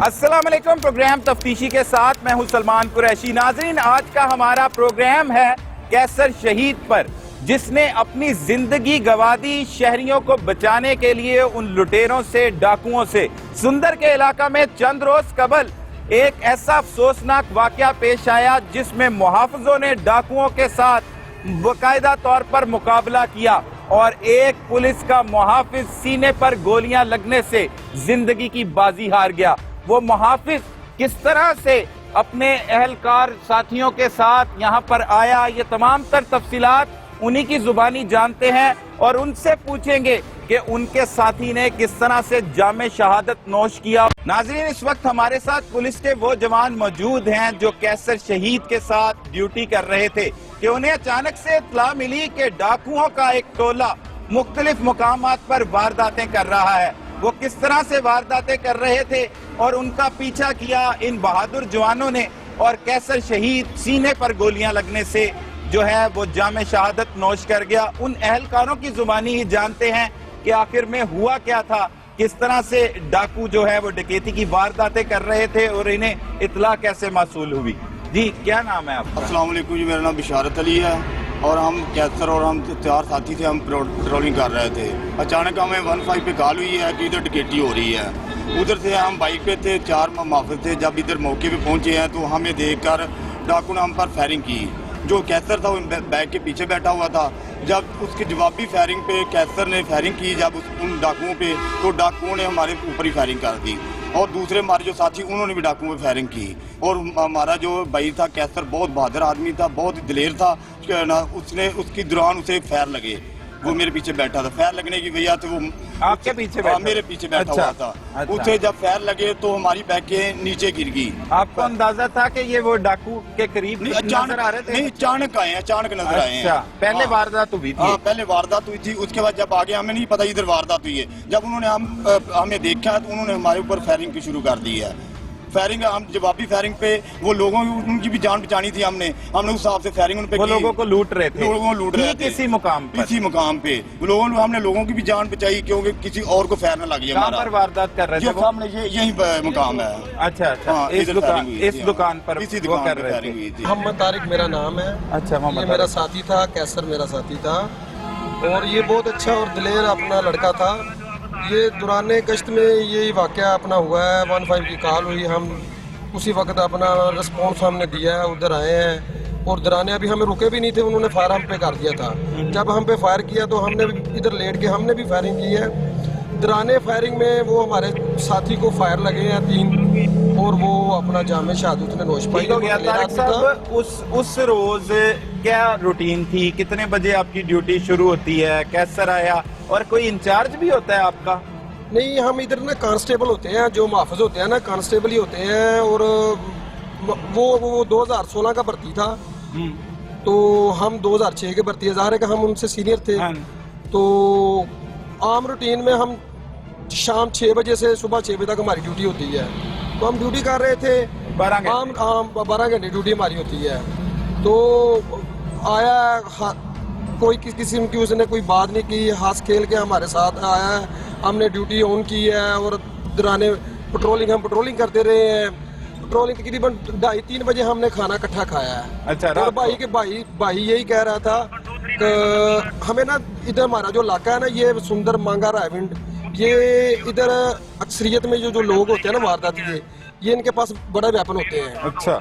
अस्सलाम वालेकुम। प्रोग्राम तफ्तीशी के साथ मैं हूं सलमान कुरैशी। नाज़रीन, आज का हमारा प्रोग्राम है कैसर शहीद पर, जिसने अपनी जिंदगी गंवा दी शहरियों को बचाने के लिए उन लुटेरों से, डाकुओं से। सुंदर के इलाका में चंद रोज कबल एक ऐसा अफसोसनाक वाकया पेश आया जिसमें मुहाफिजों ने डाकुओं के साथ बाकायदा तौर पर मुकाबला किया और एक पुलिस का मुहाफिज सीने पर गोलियां लगने से जिंदगी की बाजी हार गया। वो मुहाफिज किस तरह से अपने अहलकार साथियों के साथ यहाँ पर आया, ये तमाम तर तफसीलात उन्हीं की जुबानी जानते हैं और उनसे पूछेंगे कि उनके साथी ने किस तरह से जामे शहादत नोश किया। नाज़रीन, इस वक्त हमारे साथ पुलिस के वो जवान मौजूद हैं जो कैसर शहीद के साथ ड्यूटी कर रहे थे कि उन्हें अचानक से इत्तला मिली कि डाकुओं का एक टोला मुख्तलिफ मुकामात पर वारदातें कर रहा है। वो किस तरह से वारदातें कर रहे थे और उनका पीछा किया इन बहादुर जवानों ने और कैसर शहीद सीने पर गोलियां लगने से जो है वो जामे शहादत नोश कर गया। उन अहलकारों की जुबानी ही जानते हैं कि आखिर में हुआ क्या था, किस तरह से डाकू जो है वो डकैती की वारदातें कर रहे थे और इन्हें इत्तला कैसे मासूल हुई। जी, क्या नाम है आपका? अस्सलाम वालेकुम जी, मेरा नाम बिशारत अली है और हम कैसर और हम 4 साथी थे, हम पेट्रोलिंग कर रहे थे। अचानक हमें 15 पे कॉल हुई है कि इधर डकैती हो रही है। उधर से हम बाइक पे थे, 4 मुहाफिज थे। जब इधर मौके पे पहुंचे हैं तो हमें देखकर डाकू ने हम पर फायरिंग की। जो कैसर था वो बैग के पीछे बैठा हुआ था। जब उसकी जवाबी फायरिंग पे कैसर ने फायरिंग की जब उन डाकुओं पे, तो डाकुओं ने हमारे ऊपर ही फायरिंग कर दी और दूसरे हमारे जो साथी उन्होंने भी डाकुओं पे फायरिंग की। और हमारा जो भाई था कैसर बहुत बहादुर आदमी था, बहुत दिलेर था ना। उसने उसकी दौरान उसे फायर लगे, वो मेरे पीछे बैठा था। फायर लगने की वजह से वो आपके पीछे बैठा? मेरे पीछे बैठा हुआ था। उसे जब फायर लगे तो हमारी बैग के नीचे गिर गई। आपको अंदाजा था कि ये वो डाकू के करीब नजर आ रहे थे? नहीं, अचानक आए हैं, अचानक नजर आए हैं। पहले वारदात हुई थी? हाँ, पहले वारदात हुई थी। उसके बाद जब आगे हमें नहीं पता इधर वारदात हुई है। जब उन्होंने हमें देखा तो उन्होंने हमारे ऊपर फायरिंग की शुरू कर दी है। फायरिंग हम जवाबी फायरिंग पे वो लोगों उनकी भी जान बचानी थी। हमने उस हिसाब से फायरिंग उन पे वो लोगों को लूट रहे थे, लोगों को लूट रहे थे किसी मुकाम पे। हमने लोगों की भी जान बचाई क्योंकि किसी और को फायर न लगी। कहाँ पर वारदात कर रहे थे? सामने यही मुकाम है। अच्छा, इस दुकान पर इसी वो दुकान कर रहे थे। मोहम्मद तारिक मेरा नाम है। अच्छा, ये मेरा साथी था, कैसर मेरा साथी था और ये बहुत अच्छा और दिलेर अपना लड़का था। ये दौरान गश्त में यही वाकया अपना हुआ है। 15 की कॉल हुई, हम उसी वक्त अपना रिस्पॉन्स हमने दिया है, उधर आए हैं और दौरान अभी हमें रुके भी नहीं थे, उन्होंने फायर हम पे कर दिया था। जब हम पे फायर किया तो हमने भी इधर लेट के हमने भी फायरिंग की है। दौरान फायरिंग में वो हमारे साथी को फायर लगे हैं 3 और वो अपना जामे शहादत ने नोश पाई। उस रोज क्या रूटीन थी? कितने बजे आपकी ड्यूटी शुरू होती है? कैसर आया और कोई इंचार्ज भी होता है आपका? नहीं, हम इधर ना कांस्टेबल होते हैं, जो मुहाफिज होते हैं ना कांस्टेबल ही होते हैं। और वो 2016 का भर्ती था तो हम 2006 के भर्ती है। ज़ाहिर है कि हम उनसे सीनियर थे। तो आम रूटीन में हम शाम 6 बजे से सुबह 6 बजे तक हमारी ड्यूटी होती है। तो हम ड्यूटी कर रहे थे, 12 घंटे ड्यूटी हमारी होती है। तो आया कोई किसी किस्म की उसने कोई बात नहीं की, हंस खेल के हमारे साथ आया है। हमने ड्यूटी ऑन की है और दौरान हम पेट्रोलिंग करते रहे हैं। पेट्रोलिंग तकरीबन 2:30-3 बजे हमने खाना इकट्ठा खाया है। अच्छा, और भाई यही कह रहा था कि हमें ना इधर हमारा जो इलाका है ना, ये सुंदर मांगा रायविंड, ये इधर अक्सरियत में जो लोग होते हैं ना वारदाती ये इनके पास बड़े वेपन होते हैं। अच्छा,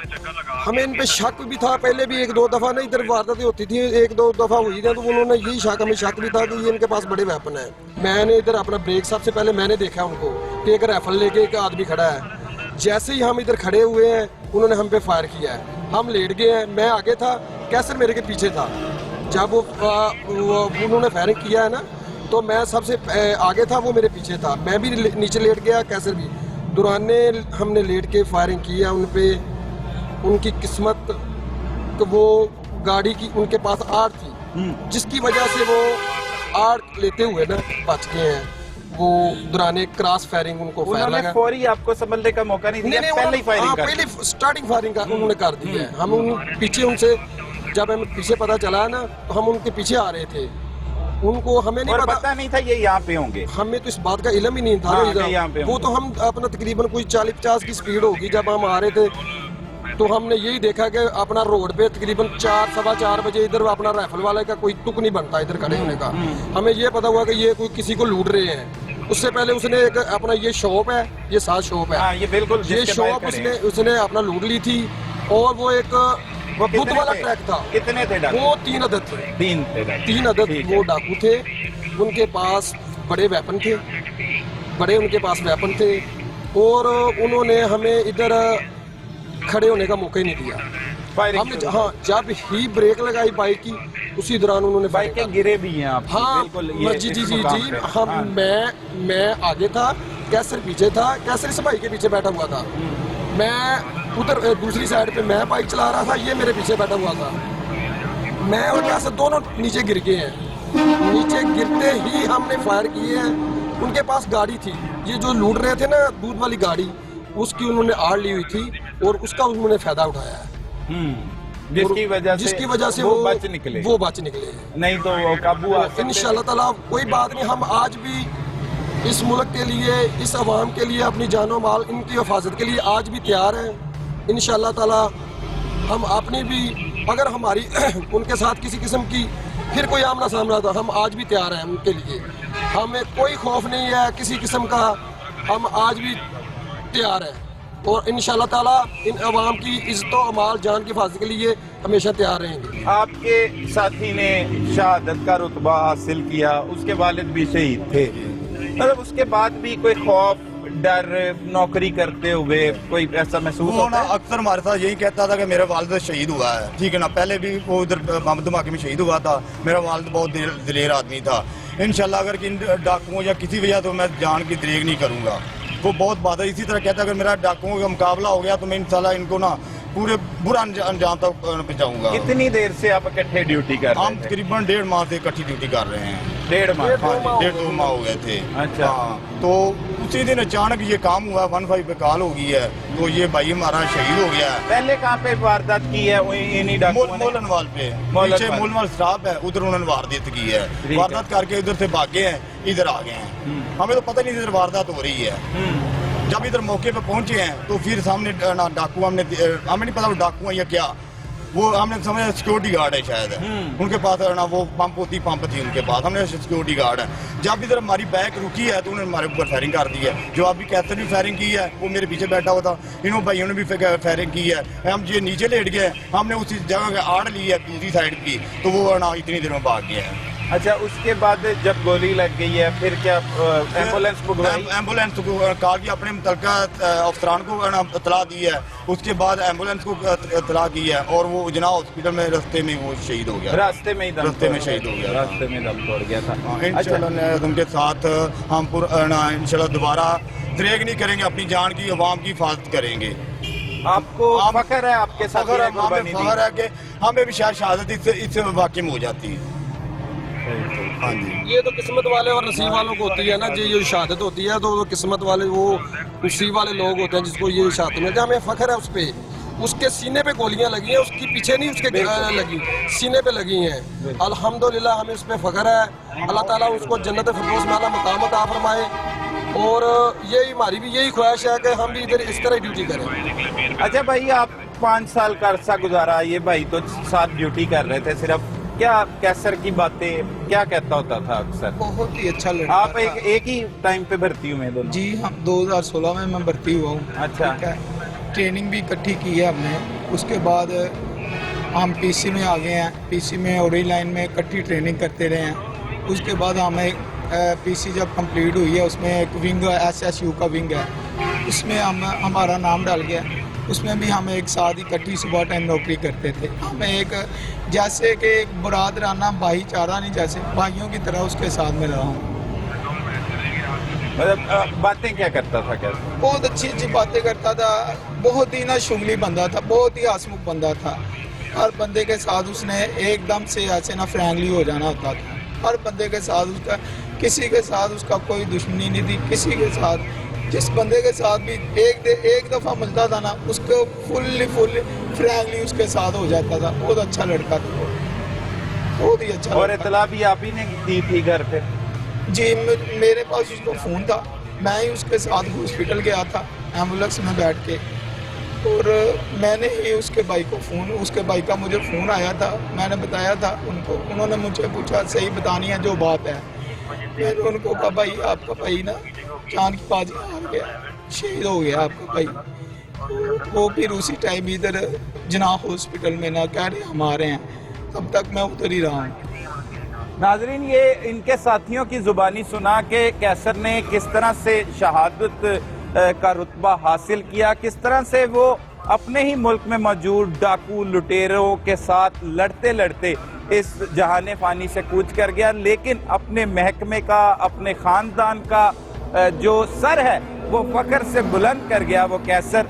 हमें इन पे शक भी था, पहले भी 1-2 दफा ना इधर वारदातें होती थी, 1-2 दफा हुई थी। तो उन्होंने यही हमें शक भी था कि ये इनके पास बड़े वेपन है। मैंने इधर अपना ब्रेक सबसे पहले मैंने देखा उनको कि एक राइफल लेके एक आदमी खड़ा है। जैसे ही हम इधर खड़े हुए हैं उन्होंने हम पे फायर किया है। हम लेट गए हैं, मैं आगे था, कैसर मेरे के पीछे था। जब उन्होंने फायरिंग किया है ना तो मैं सबसे आगे था, वो मेरे पीछे था। मैं भी नीचे लेट गया, कैसर भी। दौराने हमने लेट के फायरिंग किया उन पे। उनकी किस्मत तो वो गाड़ी की उनके पास आड़ थी जिसकी वजह से वो आड़ लेते हुए ना बच गए हैं। वो दौरान क्रॉस फायरिंग उनको फायर लगा। फौरी आपको संभलने का मौका नहीं दिया? पहले ही फायरिंग कर दी? पहले स्टार्टिंग फायरिंग उन्होंने कर दी है। हम पीछे उनसे जब हमें पीछे पता चला ना तो हम उनके पीछे आ रहे थे उनको हमें नहीं और पता, पता नहीं था ये यहाँ पे होंगे। हमें तो इस बात का इल्म ही नहीं था हाँ, ना कि यहाँ पे इधर। वो तो हम अपना तकरीबन कोई 40-50 की स्पीड होगी जब हम आ रहे थे, तो हमने यही देखा कि अपना रोड पे तकरीबन 4-4:15 बजे इधर अपना राइफल वाले का कोई तुक नहीं बनता इधर खड़े होने का। हमें ये पता हुआ कि ये कोई किसी को लूट रहे हैं। उससे पहले उसने एक अपना ये शॉप है, ये 7 शॉप है, हाँ, ये बिल्कुल ये जिसके बाहर शॉप खड़े हैं। उसने अपना लूट ली थी। और वो एक वो बुत कितने वाला थे? ट्रैक था, कितने थे डाकू? वो 3 अदद थे। 3 थे डाकू। 3 अदद ठीक वो है। डाकू थे। उनके पास बड़े वेपन थे, बड़े उनके पास वेपन थे। और उन्होंने हमें इधर खड़े होने का मौका ही नहीं दिया। फायरिंग हमने शुरू। हाँ जब ही ब्रेक लगाई बाइक की, उसी दौरान उन्होंने फायरिंग बाइकें गिरे भी हैं आप। हाँ बिल्कुल ये जी इस जी जी मुकाम जी पे। हम हाँ। मैं आगे था, कैसर पीछे था, कैसर इस भाई के पीछे बैठा हुआ था। मैं उधर दूसरी साइड पे मैं बाइक चला रहा था, ये मेरे पीछे बैठा हुआ था। मैं और कैसर दोनों नीचे गिर गए हैं। नीचे गिरते ही हमने फायर किए हैं। उनके पास गाड़ी थी, ये जो लूट रहे थे ना दूध वाली गाड़ी, उसकी उन्होंने आड़ ली हुई थी और उसका उन्होंने फायदा उठाया है। जिसकी वजह से वो बच निकले। वो बच निकले। नहीं तो वो काबू आ सकते थे। इंशाल्लाह ताला कोई बात नहीं, हम आज भी इस मुल्क के लिए, इस अवाम के लिए, अपनी जानो माल इनकी हिफाजत के लिए आज भी तैयार हैं। इंशाल्लाह ताला हम अपनी भी, अगर हमारी उनके साथ किसी किस्म की फिर कोई आमना सामना था, हम आज भी तैयार हैं उनके लिए। हमें कोई खौफ नहीं है किसी किस्म का, हम आज भी तैयार हैं। और इंशाल्लाह ताला इन अवाम की इज्जत और माल जान की हिफाजत के लिए हमेशा तैयार रहेंगे। आपके साथी ने शहादत का रुतबा हासिल किया, उसके वालिद भी शहीद थे, मतलब उसके बाद भी कोई खौफ, डर, नौकरी करते हुए कोई ऐसा महसूस वो होता ना है? अक्सर हमारे साथ यही कहता था कि मेरा वालिद शहीद हुआ है, ठीक है ना। पहले भी वो उधर बम धमाके में शहीद हुआ था। मेरा वालिद बहुत दिलेर आदमी था। इंशाल्लाह अगर इन डाकुओं या किसी वजह तो मैं जान की दरेग नहीं करूँगा। वो बहुत बात है। इसी तरह कहता है अगर मेरा डाकुओं का मुकाबला हो गया तो मैं इंशाल्लाह इनको ना पूरे बुरा अंजाम तक पहुंचाऊंगा। कितनी देर से आप इकट्ठे ड्यूटी कर रहे हम थे? तकरीबन 1.5 माह से इकट्ठी ड्यूटी कर रहे हैं। 1.5 माह। हाँ जी, 1.5-2 माह हो गए थे। अच्छा। हाँ, तो उसी दिन अचानक ये काम हुआ, 15 पे कॉल हो गई है, तो ये भाई हमारा शहीद हो गया है। पहले कहाँ पे वारदात की है इन्हीं डाकुओं ने? मोलनवाल पे, मोलनवाल। पीछे मोलनवाल स्टॉप है, उधर उन्होंने वारदात की है। है। वारदात करके उधर से भागे हैं, इधर आ गए हैं। हमें तो पता नहीं इधर वारदात हो रही है। जब इधर मौके पे पहुंचे हैं तो फिर सामने ना डाकू, हमें नहीं पता वो डाकू है या क्या, वो हमने समझा सिक्योरिटी गार्ड है शायद है। उनके पास ना वो पंप थी उनके पास, हमने सिक्योरिटी गार्ड है। जब इधर हमारी बाइक रुकी है तो उन्होंने हमारे ऊपर फायरिंग कर दी है। जो अभी कैसे भी फायरिंग की है, वो मेरे पीछे बैठा हुआ था, इन भाइयों ने भी फायरिंग की है। हम ये नीचे लेट गए, हमने उसी जगह के आड़ ली है दूसरी साइड की, तो वो ना इतनी देर में भाग गया है। अच्छा, उसके बाद जब गोली लग गई है फिर क्या एम्बुलेंस बुलवाई? एम्बुलेंस को कहा कि अपने मुतलका अफसरान को इतला दी है। उसके बाद एम्बुलेंस को इतला की है और वो जना हॉस्पिटल में रास्ते में वो शहीद हो गया। रास्ते में ही दम रास्ते में तोड़ शहीद हो गया। रास्ते में दम तोड़ गया था। अच्छा, इंशाल्लाह उनके साथ हम इंशाल्लाह दोबारा दरेग नहीं करेंगे, अपनी जान की, अवाम की हिफाजत करेंगे। आपको फख्र है आपके साथ? फख्र है कि हमें भी शायद शहादत इस वाक़े में हो जाती है। हाँ जी, ये तो किस्मत वाले और नसीब वालों को होती है ना जी। ये शहादत होती है तो वो किस्मत वाले, वो नसीब वाले लोग होते हैं जिसको ये शहादत मिलती है। हमें फख्र है उस पे। उसके सीने पे गोलियां लगी हैं, उसकी पीछे नहीं, उसके लगी, सीने पे लगी हैं। अल्हम्दुलिल्लाह हमें उस पे फख्र है। अल्लाह ताला उसको जन्नत फिरदौस में आला मकाम अता फरमाए। और यही हमारी भी यही ख्वाहिश है कि हम भी इधर इस तरह ड्यूटी करें। अच्छा भाई, आप 5 साल का अरसा गुजारा, ये भाई तो साथ ड्यूटी कर रहे थे सिर्फ, क्या कैसर की बातें क्या कहता होता था अक्सर? बहुत ही अच्छा लड़का आप था। एक ही टाइम पे भर्ती हुए दोनों? जी हम 2016 में मैं भर्ती हुआ हूँ। अच्छा। ठीक है, ट्रेनिंग भी इकट्ठी की है हमने। उसके बाद हम पीसी में आ गए हैं। पीसी में ओरी लाइन में इकट्ठी ट्रेनिंग करते रहे हैं। उसके बाद हमें पीसी जब कंप्लीट हुई है, उसमें एक विंग SSU का विंग है, उसमें हमारा नाम डाल गया। उसमें भी हम एक साथ इकट्ठी सुबह टाइम नौकरी करते थे। हमें एक जैसे कि एक बरादराना भाईचारा नहीं, जैसे भाइयों की तरह उसके साथ में रहा हूँ। मतलब बातें क्या करता था? कैसे? बहुत अच्छी अच्छी बातें करता था। बहुत ही ना शुगली बंदा था, बहुत ही हंसमुख बंदा था। हर बंदे के साथ उसने एकदम से ऐसे ना फ्रेंकली हो जाना होता था। हर बंदे के साथ उसका, किसी के साथ उसका कोई दुश्मनी नहीं थी। किसी के साथ, जिस बंदे के साथ भी एक दफ़ा मिलता था ना, उसको फुल्ली फ्रेंकली उसके साथ हो जाता था। बहुत अच्छा लड़का था। बहुत ही अच्छा और लड़का। इतला भी आप ही ने दी थी घर पे? जी मेरे पास उसका फ़ोन था, मैं ही उसके साथ हॉस्पिटल गया था एम्बुलेंस में बैठ के, और मैंने ही उसके भाई को उसके भाई का मुझे फ़ोन आया था, मैंने बताया था उनको, उन्होंने मुझे पूछा सही बतानी है जो बात है। मैंने उनको कहा भाई आपका भाई ना जान की बाजी हार गया, शहीद हो गया आपका भाई। तो वो फिर उसी टाइम इधर जनाब हॉस्पिटल में ना कह रहे हम आ रहे हैं, तब तक मैं उधर ही रहा हूँ। नाजरीन, ये इनके साथियों की जुबानी सुना के कैसर ने किस तरह से शहादत का रुतबा हासिल किया, किस तरह से वो अपने ही मुल्क में मौजूद डाकू लुटेरों के साथ लड़ते लड़ते इस जहाने फानी से कूच कर गया, लेकिन अपने महकमे का, अपने खानदान का जो सर है वो फख्र से बुलंद कर गया। वो कैसर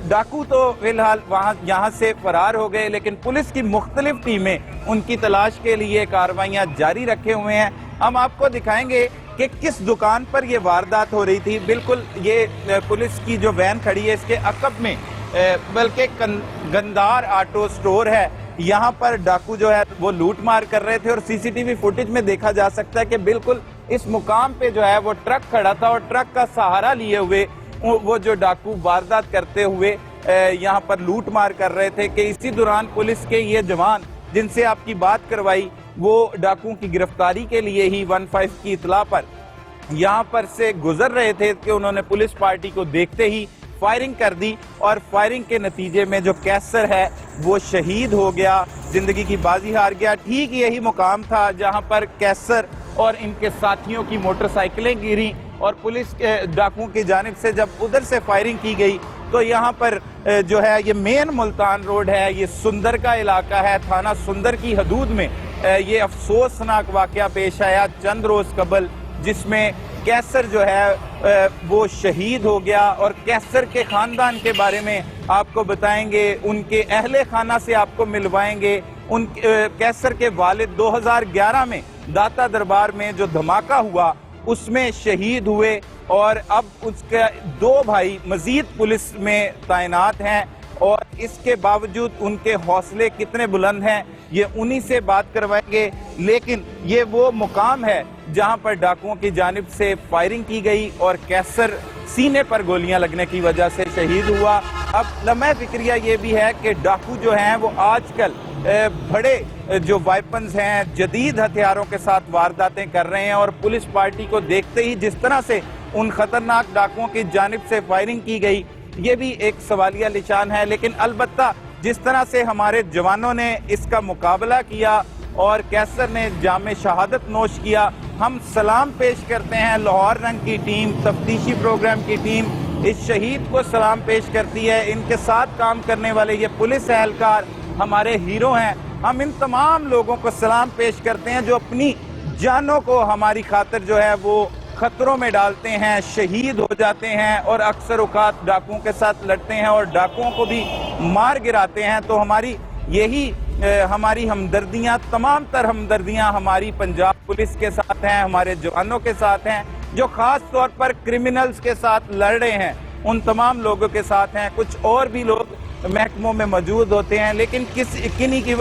डाकू तो फिलहाल यहाँ से फरार हो गए, लेकिन पुलिस की मुख्तलिफ टीमें उनकी तलाश के लिए कार्रवाइयाँ जारी रखे हुए हैं। हम आपको दिखाएंगे कि किस दुकान पर ये वारदात हो रही थी। बिल्कुल ये पुलिस की जो वैन खड़ी है इसके अकब में बल्कि गंदार ऑटो स्टोर है, यहाँ पर डाकू जो है वो लूट मार कर रहे थे, और सीसीटीवी फुटेज में देखा जा सकता है कि बिल्कुल इस मुकाम पे जो है वो ट्रक खड़ा था, और ट्रक का सहारा लिए हुए वो जो डाकू वारदात करते हुए यहाँ पर लूट मार कर रहे थे कि इसी दौरान पुलिस के ये जवान जिनसे आपकी बात करवाई वो डाकुओं की गिरफ्तारी के लिए ही 15 की इतला पर यहाँ पर से गुजर रहे थे कि उन्होंने पुलिस पार्टी को देखते ही फायरिंग कर दी, और फायरिंग के नतीजे में जो कैसर है वो शहीद हो गया, जिंदगी की बाजी हार गया। ठीक यही मुकाम था जहां पर कैसर और इनके साथियों की मोटरसाइकिलें गिरी, और पुलिस के डाकुओं की जानिब से जब उधर से फायरिंग की गई तो यहाँ पर जो है ये मेन मुल्तान रोड है, ये सुंदर का इलाका है, थाना सुंदर की हदूद में ये अफसोसनाक वाकया पेश आया चंद रोज कबल, जिसमें कैसर जो है वो शहीद हो गया। और कैसर के खानदान के बारे में आपको बताएंगे, उनके अहले खाना से आपको मिलवाएंगे। उन कैसर के वालिद 2011 में दाता दरबार में जो धमाका हुआ उसमें शहीद हुए, और अब उसके 2 भाई मजीद पुलिस में तैनात हैं, और इसके बावजूद उनके हौसले कितने बुलंद हैं ये उन्हीं से बात करवाएंगे। लेकिन ये वो मुकाम है जहां पर डाकुओं की जानिब से फायरिंग की गई और कैसर सीने पर गोलियां लगने की वजह से शहीद हुआ। अब लम्हा फिक्रिया ये भी है कि डाकू जो हैं वो आजकल बड़े जो वेपन्स हैं, जदीद हथियारों के साथ वारदातें कर रहे हैं, और पुलिस पार्टी को देखते ही जिस तरह से उन खतरनाक डाकुओं की जानिब से फायरिंग की गई ये भी एक सवालिया निशान है। लेकिन अलबत्ता जिस तरह से हमारे जवानों ने इसका मुकाबला किया और कैसर ने जामे शहादत नोश किया, हम सलाम पेश करते हैं। लाहौर रंग की टीम, तफ्तीशी प्रोग्राम की टीम इस शहीद को सलाम पेश करती है। इनके साथ काम करने वाले ये पुलिस एहलकार हमारे हीरो हैं। हम इन तमाम लोगों को सलाम पेश करते हैं जो अपनी जानों को हमारी खातिर जो है वो खतरों में डालते हैं, शहीद हो जाते हैं, और अक्सर औकात डाकुओं के साथ लड़ते हैं और डाकुओं को भी मार गिराते हैं। तो हमारी यही हमारी हमदर्दियां, तमाम तर हमदर्दियां हमारी पंजाब पुलिस के साथ हैं, हमारे जवानों के साथ हैं जो खास तौर पर क्रिमिनल्स के साथ लड़ रहे हैं, उन तमाम लोगों के साथ हैं। कुछ और भी लोग महकमों में मौजूद होते हैं, लेकिन किन्हीं की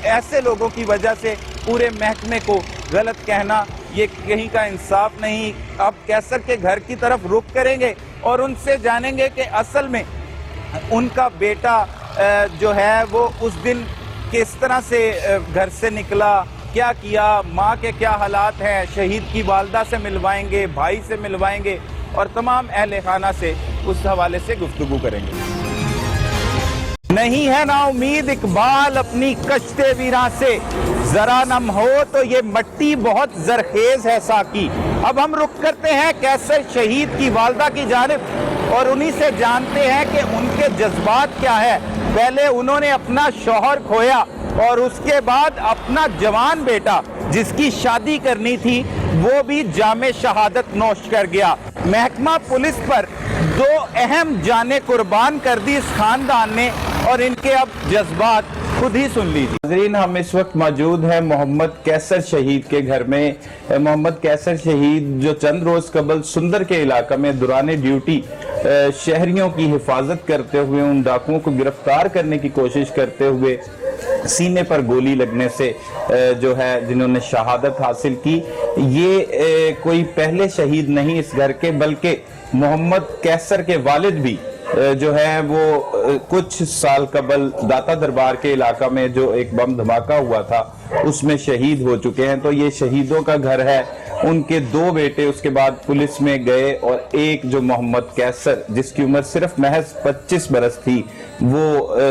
ऐसे लोगों की वजह से पूरे महकमे को गलत कहना ये कहीं का इंसाफ नहीं। अब कैसर के घर की तरफ रुख करेंगे और उनसे जानेंगे कि असल में उनका बेटा जो है वो उस दिन किस तरह से घर से निकला, क्या किया, माँ के क्या हालात हैं। शहीद की वालदा से मिलवाएंगे, भाई से मिलवाएंगे और तमाम अहले खाना से उस हवाले से गुफ्तगू करेंगे। नहीं है ना उम्मीद इकबाल अपनी कश्ते वीरां से, जरा नम हो तो ये मट्टी बहुत जरखेज है साकी। अब हम रुख करते हैं कैसर शहीद की वालदा की जानिब और उन्हीं से जानते हैं कि उनके जज्बात क्या है। पहले उन्होंने अपना शौहर खोया और उसके बाद अपना जवान बेटा जिसकी शादी करनी थी वो भी जामे शहादत नोश कर गया। महकमा पुलिस पर 2 अहम जाने कुर्बान कर दी इस खानदान ने, और इनके अब जज्बात खुद ही सुन लीजिए। नाज़रीन, हम इस वक्त मौजूद हैं मोहम्मद कैसर शहीद के घर में। मोहम्मद कैसर शहीद जो चंद रोज कबल सुंदर के इलाका में दौरान ड्यूटी शहरियों की हिफाजत करते हुए, उन डाकुओं को गिरफ्तार करने की कोशिश करते हुए सीने पर गोली लगने से जो है जिन्होंने शहादत हासिल की, ये कोई पहले शहीद नहीं इस घर के, बल्कि मोहम्मद कैसर के वालिद भी जो है वो कुछ साल कबल दाता दरबार के इलाका में जो एक बम धमाका हुआ था उसमें शहीद हो चुके हैं। तो ये शहीदों का घर है। उनके 2 बेटे उसके बाद पुलिस में गए और एक जो मोहम्मद कैसर जिसकी उम्र सिर्फ महज 25 बरस थी, वो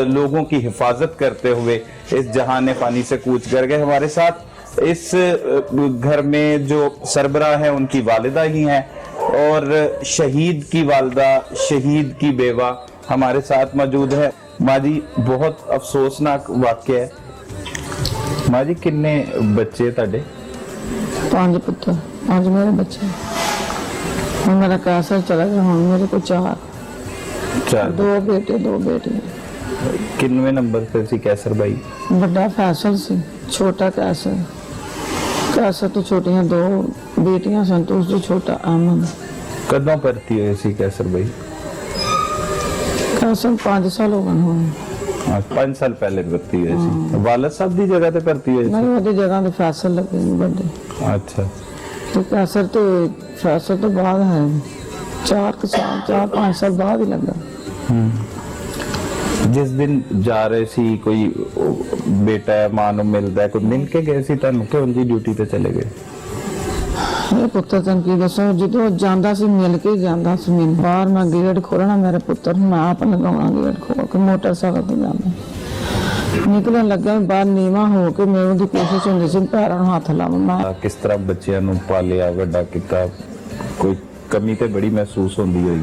लोगों की हिफाजत करते हुए इस जहाने फानी से कूच कर गए। हमारे साथ इस घर में जो सरबराह है उनकी वालिदा ही हैं और शहीद की वालिदा, शहीद की बेवा हमारे साथ मौजूद है। माँ जी, बहुत अफसोसनाक वाक़या है। माँ जी, कितने बच्चे ਤੁਹਾਡੇ? 5 पुत्र, 5 मेरे बच्चे। और मेरा कैसर चला गया, हम मेरे को 4 2 बेटे 2 बेटियां। किन्नवे नंबर पे सी कैसर भाई? बड़ा फैसल से छोटा कैसर। कैसर तो छोटियां 2 बेटियां सन, तो उससे छोटा अहमद। कदों भर्ती हुए सी कैसर भाई? कैसर 5 साल हो गए हुए। 5 साल पहले भर्ती हुए सी। वालिद साहब दी जगह ते भर्ती हुए सी? नहीं, वो जगह ते फैसल लगे बड़े। अच्छा। तो कैसर तो फैसल तो बाद है 4-5 साल बाद ही लगा। जिस दिन जा रहे सी कोई बेटा है मां ਨੂੰ ਮਿਲਦਾ ਹੈ, ਕੋਈ ਮਿਲ ਕੇ ਗਏ ਸੀ ਤੁਹਾਨੂੰ ਕਿ ਉਂਝ ਡਿਊਟੀ ਤੇ ਚਲੇ ਗਏ? ਇਹ ਪੁੱਤਰ ਤਨ ਕੀ ਦੱਸੋ, ਜਦੋਂ ਜਾਂਦਾ ਸੀ ਮਿਲ ਕੇ ਜਾਂਦਾ ਸੀ। ਮੈਨੂੰ ਬਾਹਰ ਮੈਂ ਗੇਟ ਖੋਲਣਾ, ਮੇਰੇ ਪੁੱਤਰ ਨੂੰ ਮੈਂ ਆਪ ਲਗਾਉਣਾ ਗੇਟ ਖੋਲ ਕੇ, ਮੋਟਰਸਾਈਕਲ ਤੇ ਜਾਂਦਾ। ਨਿਕਲਣ ਲੱਗਾ ਬਾਹਰ ਨੀਵਾਂ ਹੋ ਕੇ ਮੈਂ ਉਹਦੀ ਕੋਸ਼ਿਸ਼ ਹੁੰਦੀ ਸੀ ਪੈਰਾਂ ਨੂੰ ਹੱਥ ਲਾਵਾਂ। ਮੈਂ ਕਿਸ ਤਰ੍ਹਾਂ ਬੱਚਿਆਂ ਨੂੰ ਪਾਲਿਆ, ਵੱਡਾ ਕੀਤਾ, ਕੋਈ ਕਮੀ ਤੇ ਬੜੀ ਮਹਿਸੂਸ ਹੁੰਦੀ ਹੋਈ?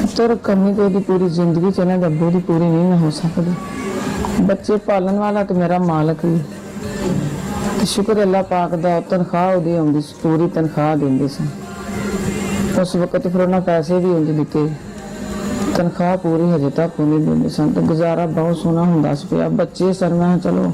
ਪੁੱਤਰ ਕਮੀ ਤੇ ਉਹਦੀ ਪੂਰੀ ਜ਼ਿੰਦਗੀ ਚ ਨਾ ਗੱਭੂ ਦੀ ਪੂਰੀ ਨਹੀਂ ਹੋ ਸਕਦੀ। ਬੱਚੇ ਪਾਲਣ ਵਾਲਾ ਤੇ ਮੇਰਾ ਮਾਲਕ ਹੀ। ਤੇ ਸ਼ੁਕਰ ਅੱਲਾਹ ਪਾਕ ਦਾ, ਤਨਖਾਹ ਉਹਦੀ ਆਉਂਦੀ ਸੀ, ਪੂਰੀ ਤਨਖਾਹ ਦਿੰਦੇ ਸੀ ਉਸ ਵਕਤ। ਫਿਰ ਉਹਨਾਂ ਪੈਸੇ ਵੀ ਉਂਝ ਦਿੱਤੇ, ਤਨਖਾਹ ਪੂਰੀ ਹਜੇ ਤੱਕ ਨਹੀਂ ਦਿੰਦੇ ਸਨ। ਤੇ ਗੁਜ਼ਾਰਾ ਬਹੁਤ ਸੋਹਣਾ ਹੁੰਦਾ ਸੀ ਪਿਆ। ਬੱਚੇ ਸਰ ਮੈਂ ਚਲੋ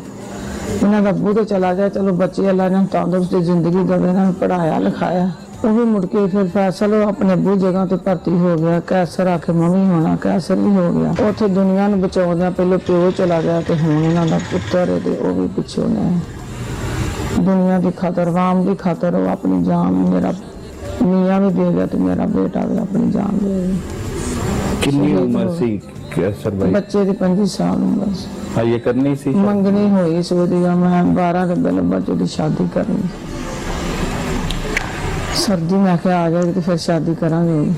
ਇਹਨਾਂ ਦਾ ਅੱਬੂ ਤੇ ਚਲਾ ਗਿਆ, ਚਲੋ ਬੱਚੇ ਅੱਲਾਹ ਨੇ ਤੰਦਰੁਸਤ ਜ਼ਿੰਦਗੀ ਦੇਵੇ, ਇਹਨਾਂ ਨੂੰ ਪੜ੍ਹਾਇਆ ਲਿਖਾਇਆ। ਉਹ ਵੀ ਮੁੜ ਕੇ ਫਿਰ ਫੈਸਲ ਆਪਣੇ ਅੱਬੂ ਜਗ੍ਹਾ ਤੇ ਭਰਤੀ ਹੋ ਗਿਆ। ਕੈਸਰ ਆਖੇ ਮੰਮੀ ਹੋਣਾ, ਕੈਸਰ ਵੀ ਹੋ ਗਿਆ। ਉੱਥੇ ਦੁਨੀਆ ਨੂੰ ਬਚਾਉਂਦਿਆਂ ਪਹਿਲਾਂ ਪਿਓ ਚਲਾ ਗਿਆ ਤੇ ਹੁਣ ਇਹਨਾਂ ਦਾ ਪੁੱਤਰ ਹੈ ਤੇ ਉਹ ਵੀ ਪਿੱਛੋਂ ਨੇ। ਦੁਨੀਆ ਦੀ ਖਾਤਰ, ਵਾਮ ਦੀ ਖਾਤਰ ਉਹ ਆਪਣੀ ਜਾਨ, ਮੇਰਾ ਮੀਆਂ ਵੀ ਦੇ ਗਿਆ ਤੇ ਮੇਰਾ ਬੇਟਾ ਵੀ ਆਪਣੀ ਜਾਨ ਦੇ ਗਿਆ। ਕਿੰਨੀ ਉਮਰ ਸੀ ਕੈਸਰ ਭਾਈ? ਬੱਚੇ ਦੀ 25 ਸਾਲ ਉਮਰ ਸੀ। ਹਾਂ, ਇਹ ਕਰਨੀ ਸੀ ਮੰਗਣੀ ਹੋਈ ਸੀ ਉਹਦੀ, ਮੈਂ 12 ਰਬੀਉ ਅव्वल ਚ ਉਹਦੀ ਸ਼ਾਦੀ ਕਰਨੀ। ਸਰਦੀ ਮੈਂ ਕਿਹਾ ਆ ਜਾਏਗੀ ਤੇ ਫਿਰ ਸ਼ਾਦੀ ਕਰਾਂਗੇ।